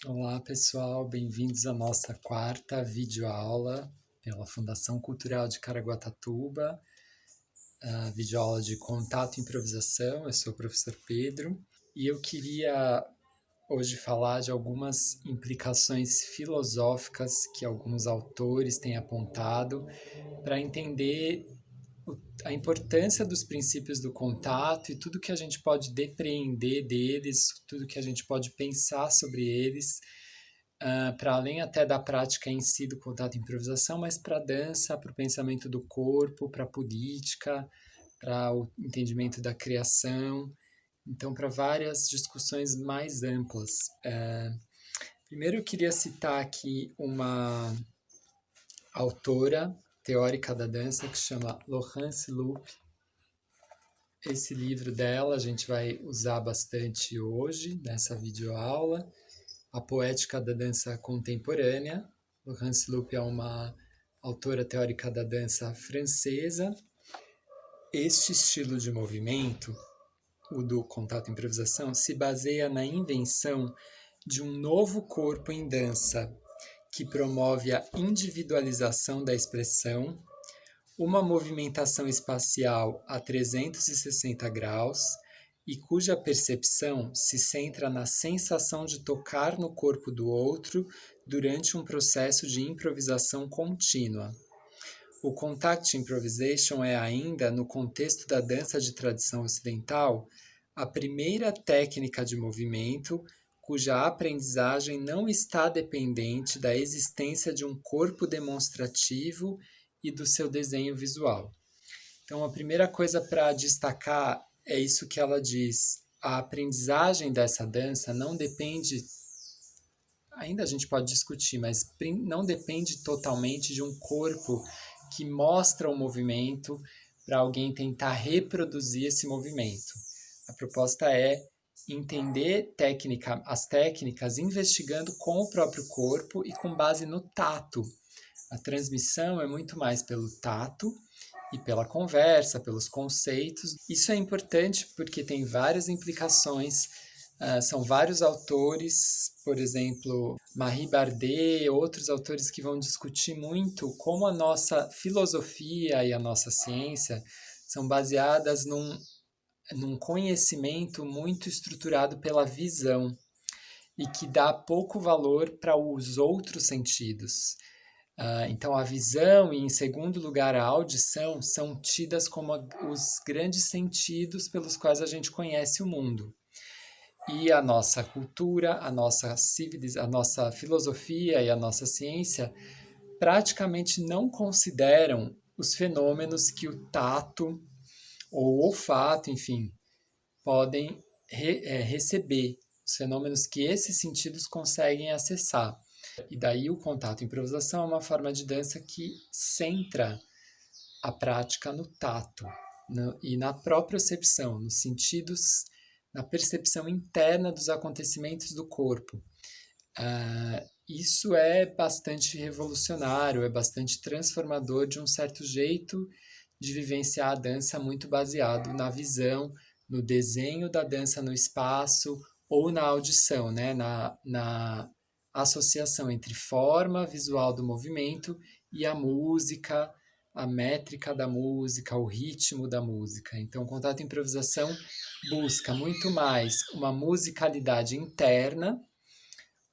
Olá pessoal, bem-vindos à nossa quarta videoaula pela Fundação Cultural de Caraguatatuba, a videoaula de contato e improvisação. Eu sou o professor Pedro e eu queria hoje falar de algumas implicações filosóficas que alguns autores têm apontado para entender a importância dos princípios do contato e tudo que a gente pode depreender deles, tudo que a gente pode pensar sobre eles para além até da prática em si do contato e improvisação, mas para a dança, para o pensamento do corpo, para a política, para o entendimento da criação, então para várias discussões mais amplas. Primeiro eu queria citar aqui uma autora teórica da dança que chama Laurence Loop. Esse livro dela a gente vai usar bastante hoje nessa videoaula. A Poética da Dança Contemporânea. Laurence Loop é uma autora teórica da dança francesa. Este estilo de movimento, o do contato e improvisação, se baseia na invenção de um novo corpo em dança, que promove a individualização da expressão, uma movimentação espacial a 360 graus e cuja percepção se centra na sensação de tocar no corpo do outro durante um processo de improvisação contínua. O contact improvisation é ainda, no contexto da dança de tradição ocidental, a primeira técnica de movimento cuja aprendizagem não está dependente da existência de um corpo demonstrativo e do seu desenho visual. Então, a primeira coisa para destacar é isso que ela diz. A aprendizagem dessa dança não depende, ainda a gente pode discutir, mas não depende totalmente de um corpo que mostra o movimento para alguém tentar reproduzir esse movimento. A proposta é entender as técnicas investigando com o próprio corpo e com base no tato. A transmissão é muito mais pelo tato e pela conversa, pelos conceitos. Isso é importante porque tem várias implicações. São vários autores, por exemplo, Marie Bardet, outros autores que vão discutir muito como a nossa filosofia e a nossa ciência são baseadas num conhecimento muito estruturado pela visão e que dá pouco valor para os outros sentidos. Então, a visão e, em segundo lugar, a audição são tidas como os grandes sentidos pelos quais a gente conhece o mundo. E a nossa cultura, a nossa filosofia e a nossa ciência praticamente não consideram os fenômenos que o tato ou o olfato, enfim, podem receber, os fenômenos que esses sentidos conseguem acessar. E daí o contato e improvisação é uma forma de dança que centra a prática no tato e na propriocepção, nos sentidos, na percepção interna dos acontecimentos do corpo. Isso é bastante revolucionário, é bastante transformador de um certo jeito de vivenciar a dança muito baseado na visão, no desenho da dança no espaço ou na audição, né? na associação entre forma visual do movimento e a música, a métrica da música, o ritmo da música. Então, o contato e improvisação busca muito mais uma musicalidade interna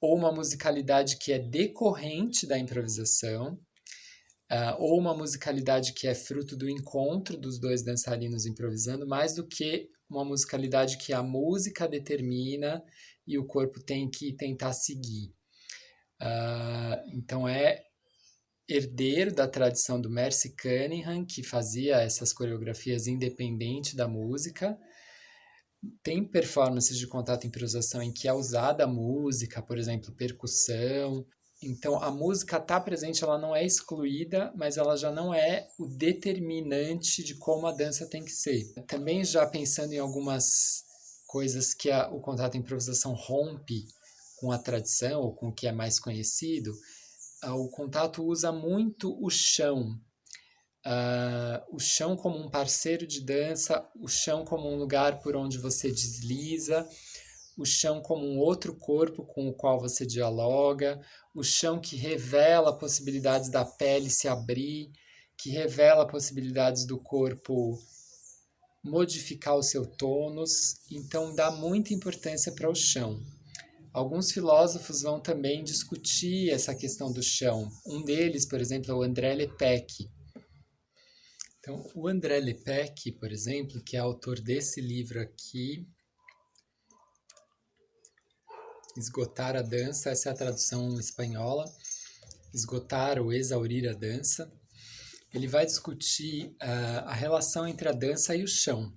ou uma musicalidade que é decorrente da improvisação, ou uma musicalidade que é fruto do encontro dos dois dançarinos improvisando, mais do que uma musicalidade que a música determina e o corpo tem que tentar seguir. Então é herdeiro da tradição do Merce Cunningham, que fazia essas coreografias independente da música. Tem performances de contato e improvisação em que é usada a música, por exemplo, percussão. Então, a música está presente, ela não é excluída, mas ela já não é o determinante de como a dança tem que ser. Também já pensando em algumas coisas que o contato e improvisação rompe com a tradição, ou com o que é mais conhecido, o contato usa muito o chão. O chão como um parceiro de dança, o chão como um lugar por onde você desliza, o chão como um outro corpo com o qual você dialoga, o chão que revela possibilidades da pele se abrir, que revela possibilidades do corpo modificar o seu tônus, então dá muita importância para o chão. Alguns filósofos vão também discutir essa questão do chão. Um deles, por exemplo, é o André Lepec. Então, o André Lepec, por exemplo, que é autor desse livro aqui, Esgotar a Dança, essa é a tradução espanhola, Esgotar ou Exaurir a Dança. Ele vai discutir a relação entre a dança e o chão.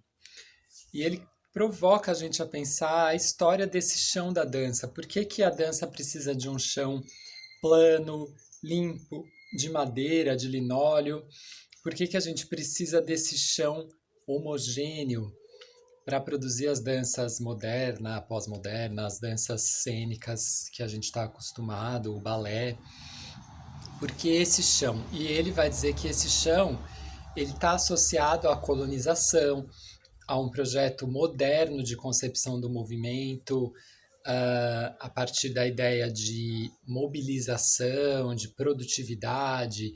E ele provoca a gente a pensar a história desse chão da dança. Por que a dança precisa de um chão plano, limpo, de madeira, de linóleo? Por que a gente precisa desse chão homogêneo para produzir as danças modernas, pós-modernas, as danças cênicas que a gente está acostumado, o balé? Porque esse chão, e ele vai dizer que esse chão ele está associado à colonização, a um projeto moderno de concepção do movimento, a partir da ideia de mobilização, de produtividade.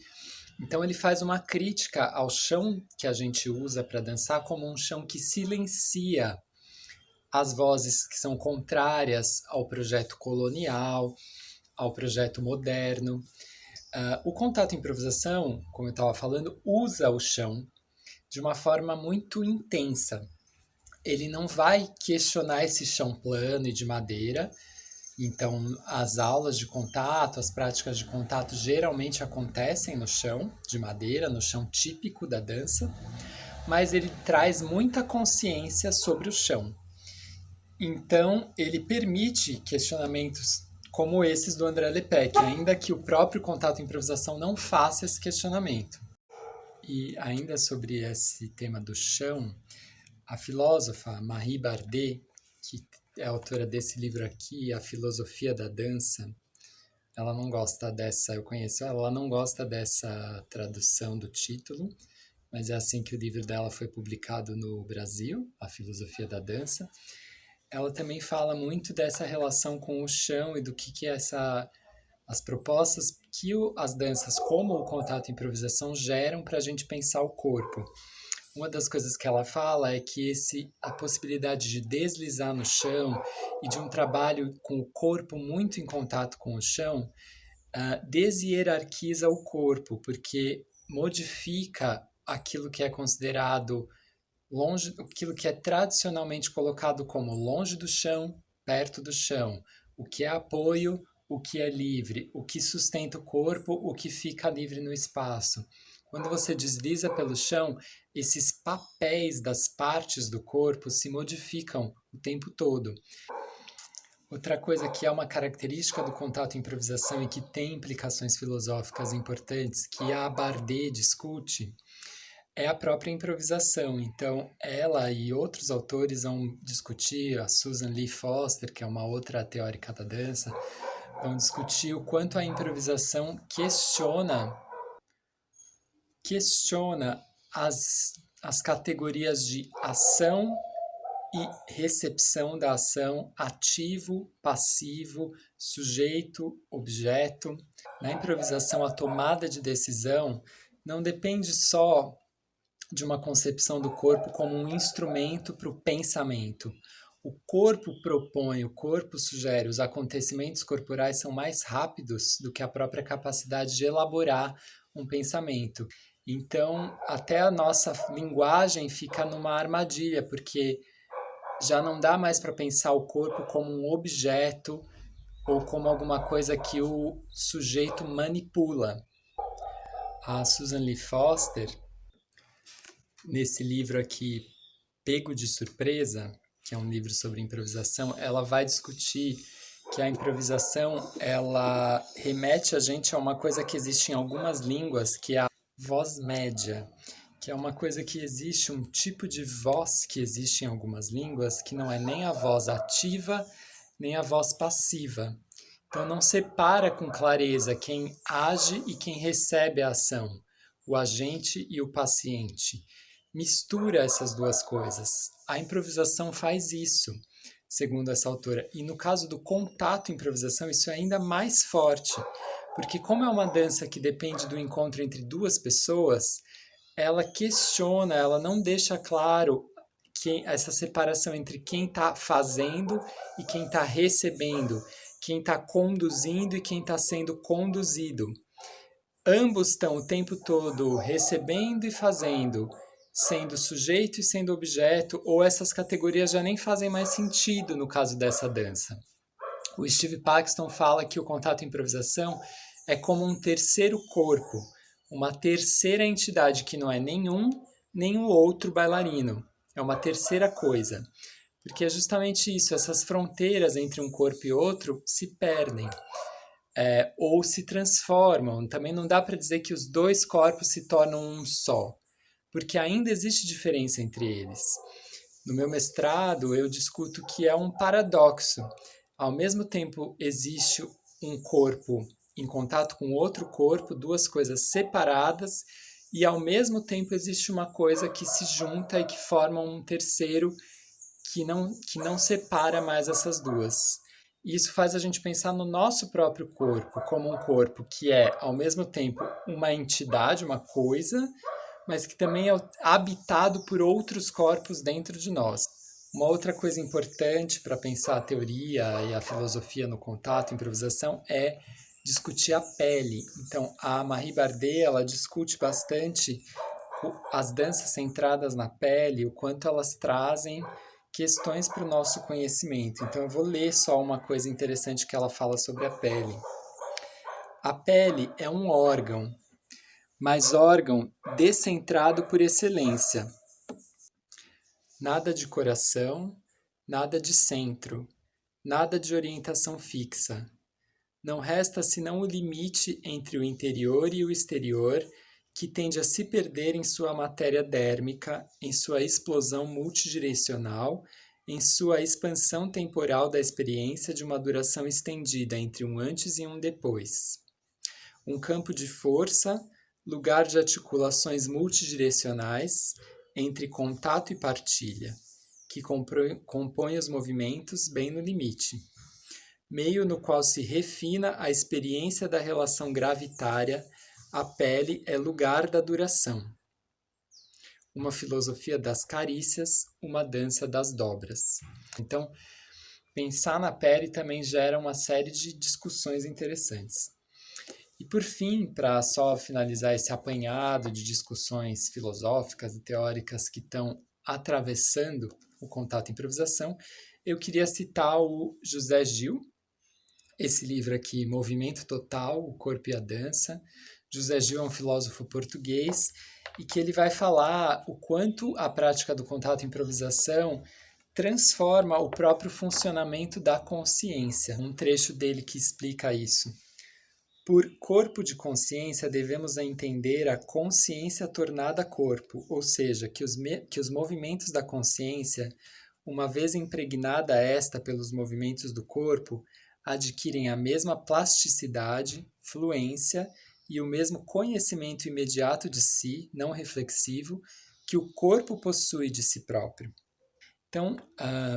Então ele faz uma crítica ao chão que a gente usa para dançar como um chão que silencia as vozes que são contrárias ao projeto colonial, ao projeto moderno. O contato improvisação, como eu estava falando, usa o chão de uma forma muito intensa. Ele não vai questionar esse chão plano e de madeira. Então, as aulas de contato, as práticas de contato geralmente acontecem no chão de madeira, no chão típico da dança, mas ele traz muita consciência sobre o chão. Então, ele permite questionamentos como esses do André Lepec, ainda que o próprio contato improvisação não faça esse questionamento. E ainda sobre esse tema do chão, a filósofa Marie Bardet, que é autora desse livro aqui, A Filosofia da Dança, ela não gosta dessa, eu conheço ela não gosta dessa tradução do título, mas é assim que o livro dela foi publicado no Brasil, A Filosofia da Dança. Ela também fala muito dessa relação com o chão e do que é as propostas que as danças, como o contato e improvisação, geram para a gente pensar o corpo. Uma das coisas que ela fala é que a possibilidade de deslizar no chão e de um trabalho com o corpo muito em contato com o chão deshierarquiza o corpo, porque modifica aquilo que é considerado longe, aquilo que é tradicionalmente colocado como longe do chão, perto do chão, o que é apoio, o que é livre, o que sustenta o corpo, o que fica livre no espaço. Quando você desliza pelo chão, esses papéis das partes do corpo se modificam o tempo todo. Outra coisa que é uma característica do contato e improvisação e que tem implicações filosóficas importantes, que a Bardet discute, é a própria improvisação. Então, ela e outros autores vão discutir, a Susan Lee Foster, que é uma outra teórica da dança, vão discutir o quanto a improvisação questiona as categorias de ação e recepção da ação, ativo, passivo, sujeito, objeto. Na improvisação, a tomada de decisão não depende só de uma concepção do corpo como um instrumento para o pensamento. O corpo propõe, o corpo sugere, os acontecimentos corporais são mais rápidos do que a própria capacidade de elaborar um pensamento. Então, até a nossa linguagem fica numa armadilha, porque já não dá mais para pensar o corpo como um objeto ou como alguma coisa que o sujeito manipula. A Susan Lee Foster, nesse livro aqui, Pego de Surpresa, que é um livro sobre improvisação, ela vai discutir que a improvisação ela remete a gente a uma coisa que existe em algumas línguas, que é a voz média, que é uma coisa que existe, um tipo de voz que existe em algumas línguas, que não é nem a voz ativa, nem a voz passiva. Então não separa com clareza quem age e quem recebe a ação, o agente e o paciente. Mistura essas duas coisas. A improvisação faz isso. segundo essa autora. E no caso do contato e improvisação, isso é ainda mais forte, porque como é uma dança que depende do encontro entre duas pessoas, ela questiona, ela não deixa claro essa separação entre quem está fazendo e quem está recebendo, quem está conduzindo e quem está sendo conduzido. Ambos estão o tempo todo recebendo e fazendo, sendo sujeito e sendo objeto, ou essas categorias já nem fazem mais sentido no caso dessa dança. O Steve Paxton fala que o contato e improvisação é como um terceiro corpo, uma terceira entidade que não é nenhum nem o outro bailarino. É uma terceira coisa. Porque é justamente isso, essas fronteiras entre um corpo e outro se perdem. Ou se transformam. Também não dá para dizer que os dois corpos se tornam um só, porque ainda existe diferença entre eles. No meu mestrado, eu discuto que é um paradoxo. Ao mesmo tempo, existe um corpo em contato com outro corpo, duas coisas separadas, e ao mesmo tempo existe uma coisa que se junta e que forma um terceiro que não separa mais essas duas. E isso faz a gente pensar no nosso próprio corpo como um corpo que é, ao mesmo tempo, uma entidade, uma coisa, mas que também é habitado por outros corpos dentro de nós. Uma outra coisa importante para pensar a teoria e a filosofia no contato, improvisação, é discutir a pele. Então, a Marie Bardet, ela discute bastante as danças centradas na pele, o quanto elas trazem questões para o nosso conhecimento. Então, eu vou ler só uma coisa interessante que ela fala sobre a pele. A pele é um órgão, mas órgão descentrado por excelência. Nada de coração, nada de centro, nada de orientação fixa. Não resta senão o limite entre o interior e o exterior, que tende a se perder em sua matéria dérmica, em sua explosão multidirecional, em sua expansão temporal da experiência de uma duração estendida entre um antes e um depois. Um campo de força, lugar de articulações multidirecionais, entre contato e partilha, que compõe os movimentos bem no limite. Meio no qual se refina a experiência da relação gravitária, a pele é lugar da duração. Uma filosofia das carícias, uma dança das dobras. Então, pensar na pele também gera uma série de discussões interessantes. E por fim, para só finalizar esse apanhado de discussões filosóficas e teóricas que estão atravessando o contato e improvisação, eu queria citar o José Gil, esse livro aqui, Movimento Total, o Corpo e a Dança. José Gil é um filósofo português e que ele vai falar o quanto a prática do contato e improvisação transforma o próprio funcionamento da consciência. Um trecho dele que explica isso. Por corpo de consciência, devemos entender a consciência tornada corpo, ou seja, que os movimentos da consciência, uma vez impregnada esta pelos movimentos do corpo, adquirem a mesma plasticidade, fluência e o mesmo conhecimento imediato de si, não reflexivo, que o corpo possui de si próprio. Então,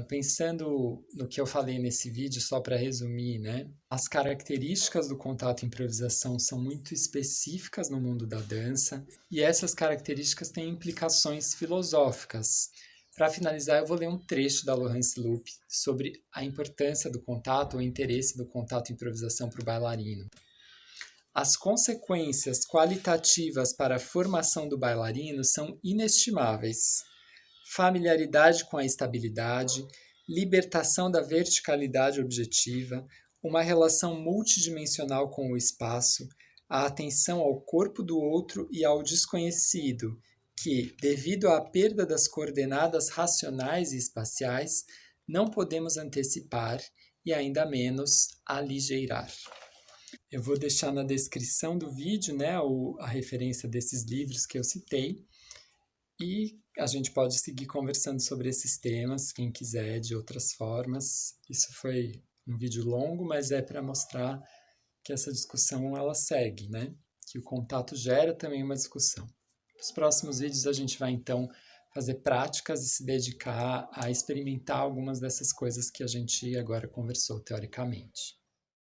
pensando no que eu falei nesse vídeo, só para resumir, né? As características do contato e improvisação são muito específicas no mundo da dança e essas características têm implicações filosóficas. Para finalizar, eu vou ler um trecho da Laurence Loop sobre a importância do contato ou o interesse do contato e improvisação para o bailarino. As consequências qualitativas para a formação do bailarino são inestimáveis. Familiaridade com a estabilidade, libertação da verticalidade objetiva, uma relação multidimensional com o espaço, a atenção ao corpo do outro e ao desconhecido, que, devido à perda das coordenadas racionais e espaciais, não podemos antecipar e ainda menos aligeirar. Eu vou deixar na descrição do vídeo, né, a referência desses livros que eu citei. E a gente pode seguir conversando sobre esses temas, quem quiser, de outras formas. Isso foi um vídeo longo, mas é para mostrar que essa discussão ela segue, né? Que o contato gera também uma discussão. Nos próximos vídeos a gente vai então fazer práticas e se dedicar a experimentar algumas dessas coisas que a gente agora conversou teoricamente.